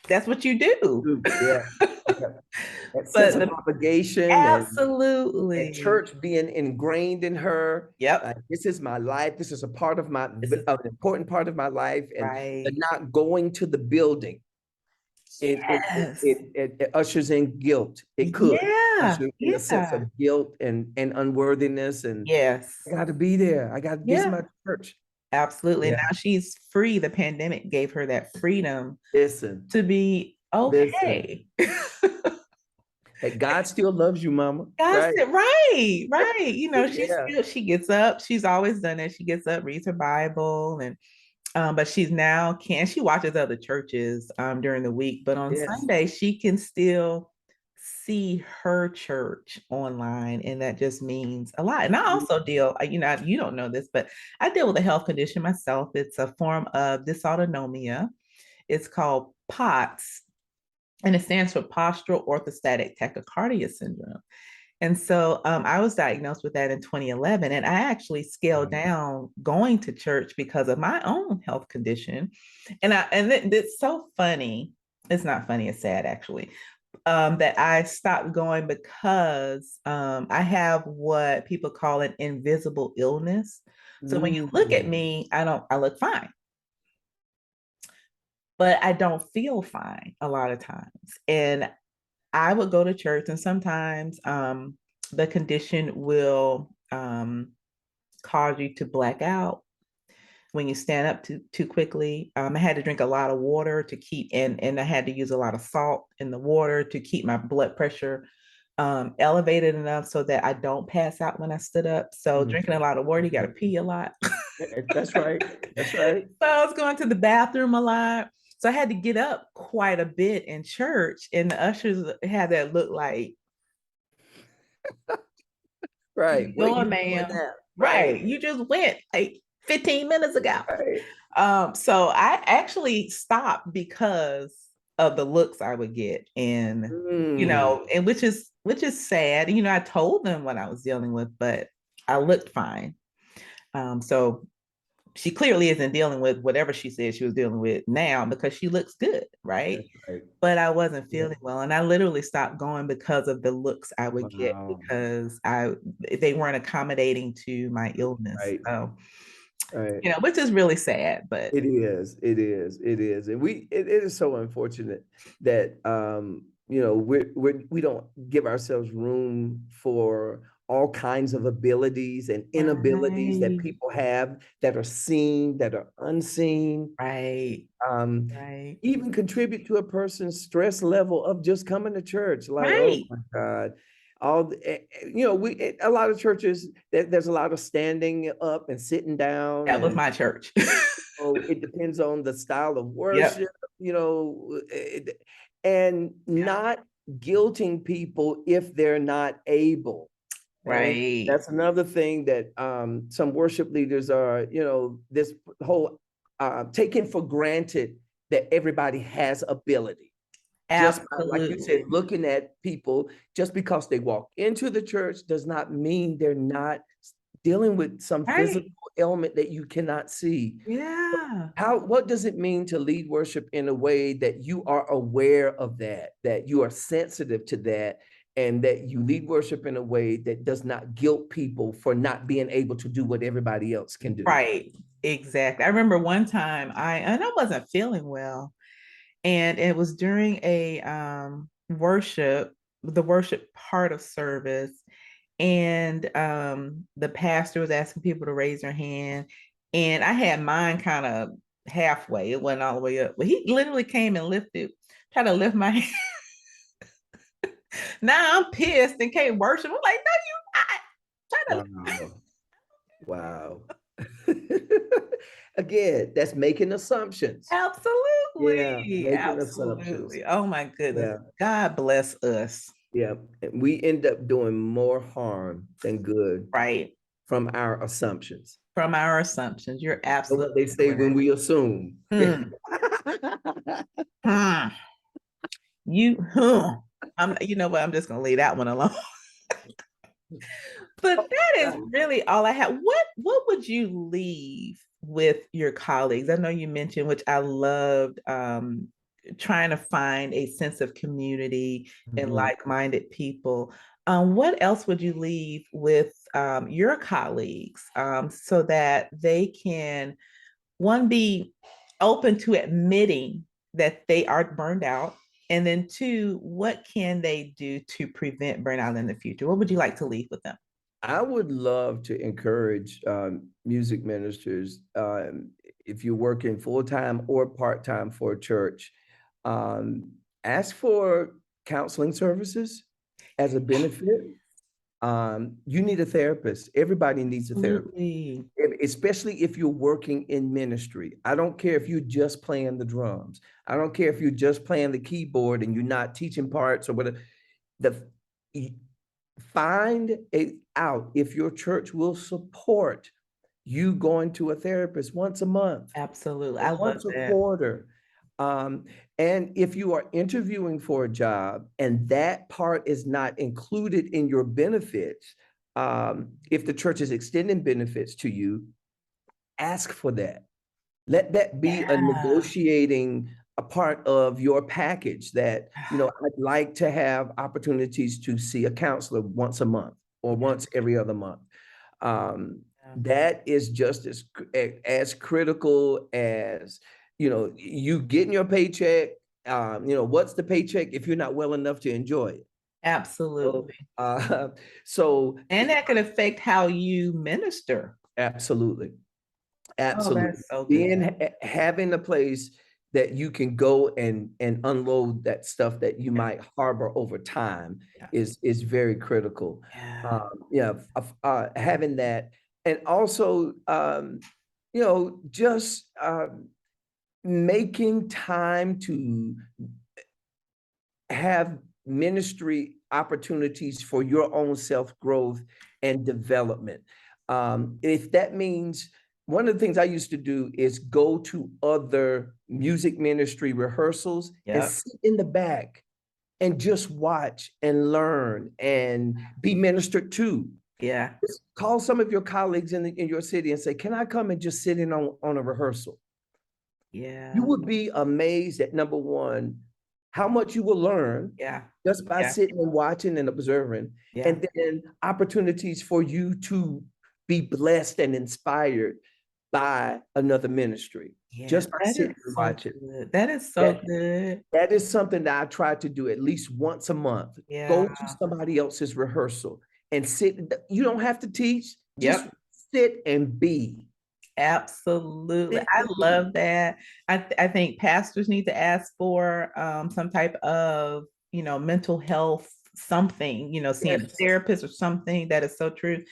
that's what you do. Yeah. Yeah. That sense But of the obligation and absolutely. church being ingrained in her. Yep. This is my life. This is a part of This is an important part of my life, and the right. not going to the building, Yes. it ushers in guilt. It could Yeah. usher in a sense Yeah. of guilt and unworthiness, and Yes. I got to be there. This is Yeah. my church. Absolutely. Yeah. Now she's free. The pandemic gave her that freedom Listen, to be listen. okay. Hey, God still loves you, mama. God Right? said, right, right. Yeah. She gets up. She's always done it. She gets up, reads her Bible, and but she's now can she watches other churches during the week, but on Yes. Sunday she can still see her church online, and that just means a lot. And I also deal, you don't know this, but I deal with a health condition myself. It's a form of dysautonomia. It's called POTS, and it stands for postural orthostatic tachycardia syndrome. And so I was diagnosed with that in 2011, and I actually scaled Wow. down going to church because of my own health condition. It's so funny. It's not funny, it's sad actually. That I stopped going because I have what people call an invisible illness. So when you look at Mm. me, I look fine, but I don't feel fine a lot of times. And I would go to church, and sometimes the condition will cause you to black out when you stand up too quickly. I had to drink a lot of water to keep, and I had to use a lot of salt in the water to keep my blood pressure elevated enough so that I don't pass out when I stood up. So Mm. drinking a lot of water, you got to pee a lot. That's right. That's right. So I was going to the bathroom a lot. So I had to get up quite a bit in church, and the ushers had that look like, Right. "You Where going, you doing ma'am? that? Right. Right? You just went like 15 minutes ago." Right. So I actually stopped because of the looks I would get. And, Mm, and which is sad. I told them what I was dealing with, but I looked fine. So she clearly isn't dealing with whatever she said she was dealing with now because she looks good, right? that's right. But I wasn't Yeah. feeling well, and I literally stopped going because of the looks I would get Wow. because they weren't accommodating to my illness. Right. So, Right. which is really sad, but It is. It is. It is. And it is so unfortunate that we don't give ourselves room for all kinds of abilities and inabilities that right, people have that are seen, that are unseen. right, Um, right, even contribute to a person's stress level of just coming to church. Like, oh right. my God. A lot of churches, there's a lot of standing up and sitting down, That was and my church. it depends on the style of Yep. worship, and not guilting people if they're not able. Okay, Right. that's another thing that some worship leaders are, this whole taking for granted that everybody has ability. Just by, like you said, Absolutely. looking at people, just because they walk into the church does not mean they're not dealing with some Right. physical ailment that you cannot see. Yeah. What does it mean to lead worship in a way that you are aware of that you are sensitive to that, and that you lead worship in a way that does not guilt people for not being able to do what everybody else can do? Right. Exactly. I remember one time I wasn't feeling well, and it was during a the worship part of service, and the pastor was asking people to raise their hand, and I had mine kind of halfway. It wasn't all the way up, but he literally came and tried to lift my hand. Now I'm pissed and can't worship. I'm like, no, I try to. Wow. Wow. Again, that's making assumptions. Yeah, Absolutely. making assumptions. Absolutely. Oh my goodness. Yeah, God bless us. yeah. And we end up doing more harm than good Right. from our assumptions. From our assumptions. You're Know what they absolutely say when correct. we assume. Hmm. Hmm. You know what? I'm just gonna leave that one alone. But Oh, that is God. really all I have. What would you leave with your colleagues? I know you mentioned, which I loved, trying to find a sense of community and Mhm. like-minded people. What else would you leave with your colleagues so that they can, one, be open to admitting that they are burned out, and then two, what can they do to prevent burnout in the future? What would you like to leave with them? I would love to encourage music ministers, if you're working full-time or part-time for a church, um, ask for counseling services as a benefit. You need a therapist. Everybody needs a therapist, Absolutely. especially if you're working in ministry. I don't care if you're just playing the drums. I don't care if you're just playing the keyboard and you're not teaching parts or whatever. The Find it out if your church will support you going to a therapist once a month Absolutely. I or love once a that. quarter. Um, and if you are interviewing for a job and that part is not included in your benefits, if the church is extending benefits to you, ask for that. Let that be a Yeah. negotiating a part of your package that, I'd like to have opportunities to see a counselor once a month or once every other month. Yeah. That is just as critical as, you getting your paycheck. What's the paycheck if you're not well enough to enjoy it? So, Absolutely. uh, so And that could affect how you minister. absolutely. Oh, Absolutely. that's so good. Having a place that you can go and unload that stuff that you Yeah. might harbor over time Yeah. is very critical. Yeah. Yeah, having that, and also just making time to have ministry opportunities for your own self growth and development. If that means one of the things I used to do is go to other music ministry rehearsals and Yep. sit in the back and just watch and learn and be ministered to. Yeah. Just call some of your colleagues in your city and say, can I come and just sit in on a rehearsal? You Yeah. would be amazed at, number one, how much you will learn Yeah. just by Yeah. sitting and watching and observing, Yeah. and then opportunities for you to be blessed and inspired by another ministry Yeah. just by That is sitting and so watching. good. That is so That good. that is something that I try to do at least once a month. Go Yeah. to somebody else's rehearsal and sit. You don't have to teach, just Yep. sit and be. Absolutely. Sit I and be. love that. I think pastors need to ask for some type of, mental health something, seeing a Yes. therapist or something. That is so true.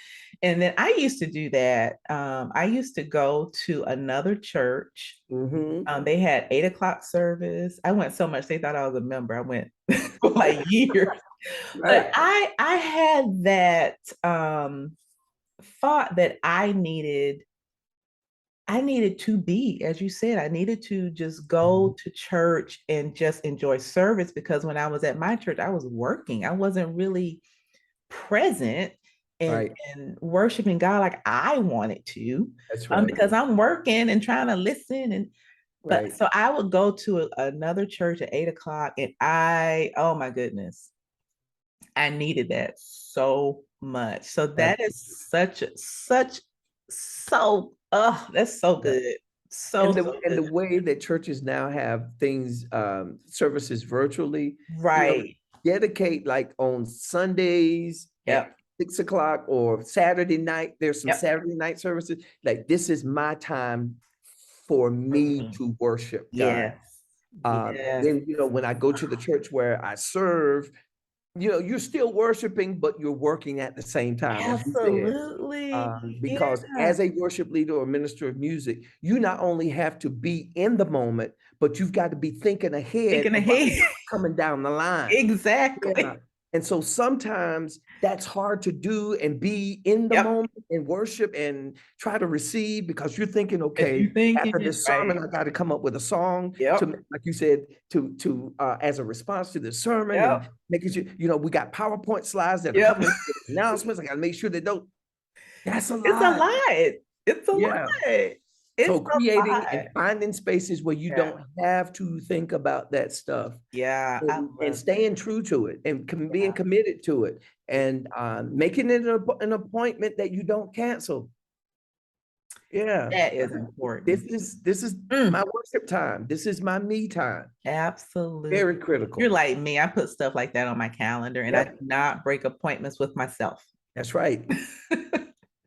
And then I used to do that. I used to go to another church. Mm-hmm. They had 8 o'clock service. I went so much they thought I was a member. I went for like years. But Right. I had that thought that I needed to be, as you said, I needed to just go to church and just enjoy service, because when I was at my church, I was working. I wasn't really present and, Right. and worshiping God like I wanted to, That's right. because I'm working and trying to listen. But Right. so I would go to another church at 8 o'clock, and oh my goodness, I needed that so much. So Yeah. that is that's so Yeah. good. So, And so the good. way that churches now have things, services virtually, Right. dedicate like on Sundays at Yep. 6 o'clock or Saturday night. There's some Yep. Saturday night services. Like, this is my time for For me me. to worship God. Yes. Yes. Then, when I go to the church where I serve, you're still worshiping, but you're working at the same time, as you said. Absolutely. Because Yeah. as a worship leader or minister of music, you not only have to be in the moment, but you've got to be thinking ahead Thinking about ahead. what's coming down the line. Yeah. Exactly. And so sometimes that's hard to do and be in the Yep. moment and worship and try to receive, because you're thinking, As okay, you thinking after it, this right. sermon, I got to come up with a song to, Yep. like you said, to as a response to this sermon, and Yep. making sure, we got PowerPoint slides that are Yep. coming with announcements. I got to make sure they don't. That's a It's a lot. lot. It's a Yeah. lot. It's So a creating lot. and finding spaces where you Yeah. don't have to think about that stuff, Yeah. I and love staying true to it, and being that. committed to it, Yeah. and making it an appointment that you don't cancel. Yeah. That is important. This is Mm, my worship time. This is my me time. absolutely. Very You're critical. like me. I put stuff like that on my calendar, and I do Yep. not break appointments with myself. That's right.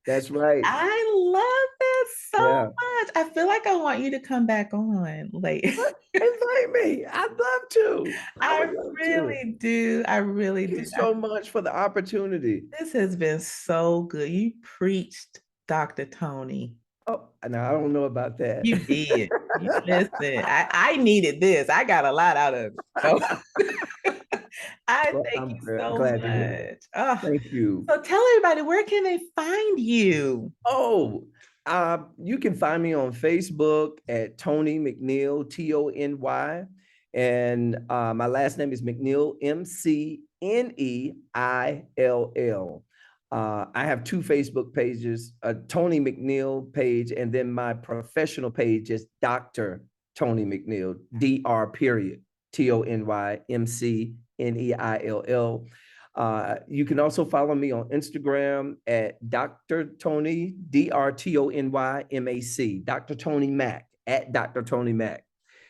That's right. I love that so Yeah. much. I feel like I want you to come back on. Like, Invite me. I'd love to. I I would love to. really do. I really Thank you do. so much for the opportunity. This has been so good. You preached, Dr. Tony. Oh, no, I don't know about that. You did. You listen. I needed this. I got a lot out of it. So I Well, thank I'm you so glad to hear it. much. Oh, Thank you. so tell everybody, where can they find you? Oh, you can find me on Facebook at Tony McNeill, Tony. And my last name is McNeill, McNeill. I have two Facebook pages, a Tony McNeill page, and then my professional page is Dr. Tony McNeill, Dr. period, TonyMcNeill. You can also follow me on Instagram at Dr. Tony, DrTonyMac, Dr. Tony Mac, at Dr. Tony Mac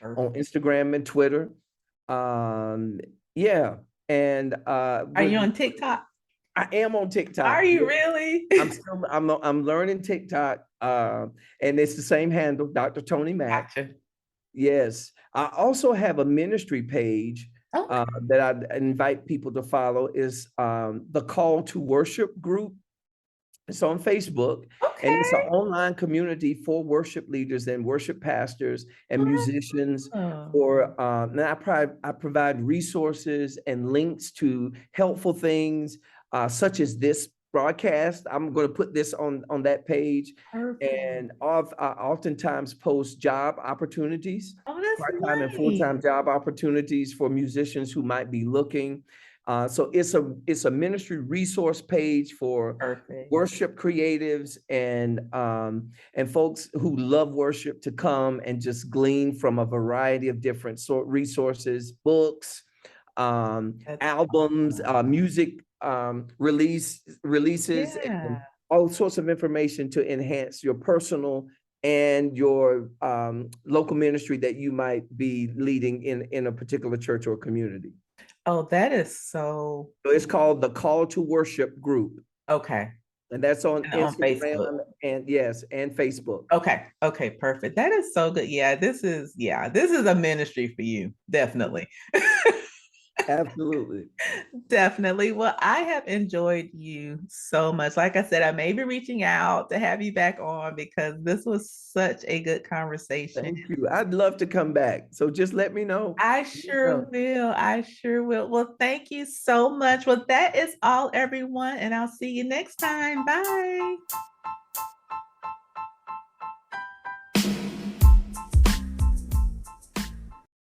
on Instagram and Twitter. Yeah. And Are you on TikTok? I am on TikTok. Are you really? I'm learning TikTok. And it's the same handle, Dr. Tony Mac. Gotcha. Yes. I also have a ministry page Okay. that I invite people to follow, is the Call to Worship group. It's on Facebook, and it's an Okay. online community for worship leaders and worship pastors and musicians. Oh, And I provide resources and links to helpful things, such as this broadcast. I'm going to put this on that page, Perfect. and I oftentimes post job opportunities, Oh, that's part-time and nice. full-time job opportunities for musicians who might be looking. So it's a ministry resource page for Perfect. worship creatives and folks who love worship to come and just glean from a variety of different resources, books, That's albums, awesome. music releases, Yeah. and all sorts of information to enhance your personal and your local ministry that you might be leading in a particular church or community. Oh, that is so So it's called the Call to Worship group, okay. and that's on And on Facebook. Instagram and yes, and Facebook. Okay. Okay, perfect. That is so good. This is a ministry for you. Definitely. Absolutely. Definitely. Well, I have enjoyed you so much. Like I said, I may be reaching out to have you back on because this was such a good conversation. Thank you. I'd love to come back. So just let me know. I Let me sure know. will. I sure will. Well, thank you so much. Well, that is all, everyone, and I'll see you next time. Bye.